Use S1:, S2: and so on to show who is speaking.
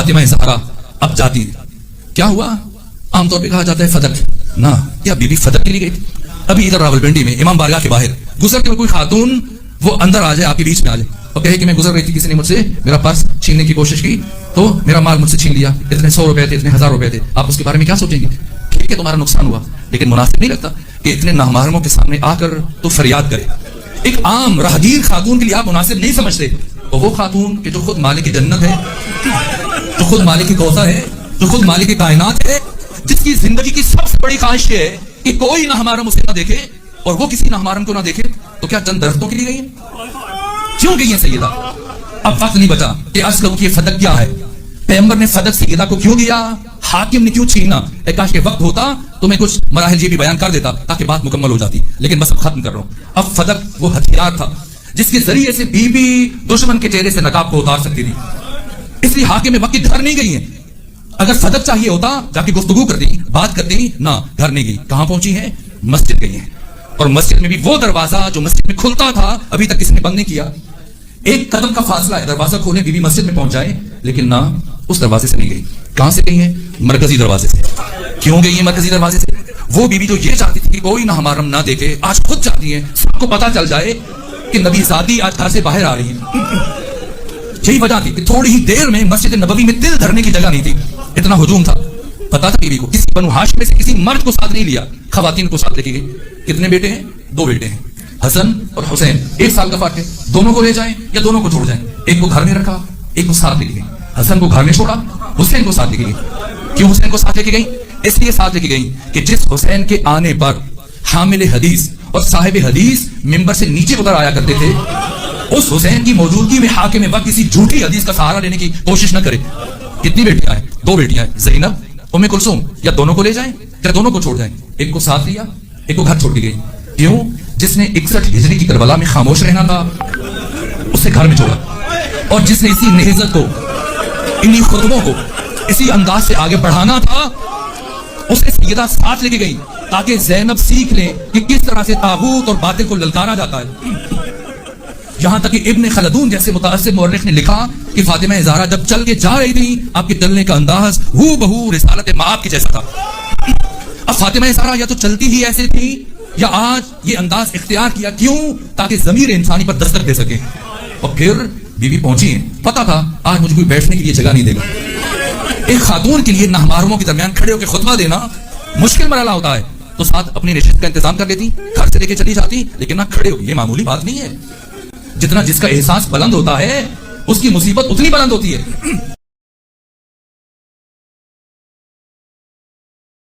S1: फातिमा ज़हरा अब जाती, क्या हुआ? आमतौर पे कहा जाता है फदक ना, क्या बीबी फदक के लिए गई? अभी इधर रावलपिंडी में इमाम बारगाह के बाहर गुजर के कोई खातून वो अंदर आ जाए, आपके बीच में आ जाए और कहे कि मैं गुजर रही थी, किसी ने मुझसे मेरा पर्स छीनने की कोशिश की तो मेरा माल मुझसे छीन लिया, इतने 100 रुपए थे, इतने 1000 रुपए थे, आप उसके बारे में क्या सोचेंगे? ठीक है, तुम्हारा नुकसान हुआ, लेकिन मुनासिब नहीं लगता कि इतने नामहरमों के सामने आकर तो फरियाद करे। एक आम राहगीर खातून के लिए आप मुनासिब नहीं समझते, तो वो खातून कि जो खुद मालिक की जन्नत है, जो खुद मालिक की कौसर है, जो खुद मालिक की कायनात है, जिसकी जिंदगी की सबसे बड़ी ख्वाहिश है कि कोई ना हमारा उसे ना देखे और वो किसी ना हमारम को ना देखे, तो क्या चंद दरख्तों के लिए गई है? क्यों गई है सैयदा? अब वक्त नहीं बचा कि अर्ज करूं कि फदक क्या है। पैगंबर ने फदक सैयदा को क्यों दिया, हाकिम ने क्यों छीना? काश के वक्त होता तो मैं कुछ मराहिल ये भी बयान कर देता ताकि बात मुकम्मल हो जाती, लेकिन बस अब खत्म कर रहा हूं। अब फदक वो हथियार था जिसके जरिए से बीबी दुश्मन के चेहरे से नकाब को उतार सकती थी, इसलिए हाकिम वक्त घर नहीं गई है। अगर फदक चाहिए होता जाके गुफ्तगू कर दी, बात कर दी, ना घर नहीं गई। कहां पहुंची है? मस्जिद गई है, और मस्जिद में भी वो दरवाजा जो मस्जिद में खुलता था अभी तक किसी ने बंद नहीं किया। एक कदम का फासला है, दरवाजा खोले बीबी मस्जिद में पहुंच जाए, लेकिन ना उस दरवाजे से नहीं गई। कहां से गई है? मरकजी दरवाजे से। क्यों गई है मरकजी दरवाजे से? वो बीबी जो ये चाहती थी कि कोई ना हमारम ना देखे, आज खुद चाहती है सबको पता चल जाए कि नबी ज़ादी आज घर से बाहर आ रही है। यही वजह थी कि थोड़ी ही देर में मस्जिद नबवी में दिल धरने की जगह नहीं थी, इतना हुजूम था। पता था बीबी को किसी बनु हाशिम में से किसी मर्द को साथ नहीं लिया, खवातीन को साथ लेके गई। कितने बेटे हैं? 2 बेटे हैं, हसन और हुसैन, 1 साल का फर्क है। दोनों को ले जाएं या दोनों को छोड़ जाएं? एक को घर में रखा, एक को साथ लेके गई। हसन को घर में छोड़ा, हुसैन को साथ लेके गई। क्यों हुसैन को साथ लेके गई? इसलिए साथ लेके गई कि जिस हुसैन के आने पर हामिल हदीस और साहिब हदीस मिंबर से नीचे उतर आया करते थे, उस हुसैन की मौजूदगी में हाकिम वक्त किसी झूठी हदीस का सहारा लेने की कोशिश न करे। कितनी बेटियां हैं? 2 बेटियां हैं, ज़ैनब, उम्मे कुलसूम। या दोनों को ले जाएं या दोनों को छोड़ जाएं? एक को साथ लिया, एक को घर छोड़ के गई। क्यों? जिसने 61 हिजरी की करबला में खामोश रहना था उसे घर में छोड़ा, और जिसने इसी नेहज़त को, इन्हीं खुतबों को इसी अंदाज से आगे बढ़ाना था उसे सैयदा साथ लेके गई, ताकि ज़ैनब सीख ले कि किस तरह से तागूत और बातिल को ललकारा जाता है। यहां तक कि इब्न खलदून जैसे मुतअस्सिब मुअर्रिख ने लिखा कि फातिमा ज़हरा जब चल के जा रही थी, आपके चलने का अंदाज हूबहू रिसालत माब के जैसा था। अब फातिमा ज़हरा या तो चलती ही ऐसे थी या आज ये अंदाज इख्तियार किया, क्यों? ताकि ज़मीर इंसानी पर दस्तक दे सके। और फिर बीवी पहुंची है, पता था आज मुझे कोई बैठने के लिए जगह नहीं देगा। एक खातून के लिए नाहमारमों के दरमियान खड़े होकर खुतबा देना मुश्किल मरहला होता है, तो साथ अपनी नशिस्त का इंतजाम कर लेती, घर से लेके चली जाती, लेकिन ना खड़े हो। ये मामूली बात नहीं है। जितना जिसका एहसास बुलंद होता है उसकी मुसीबत उतनी बुलंद होती है।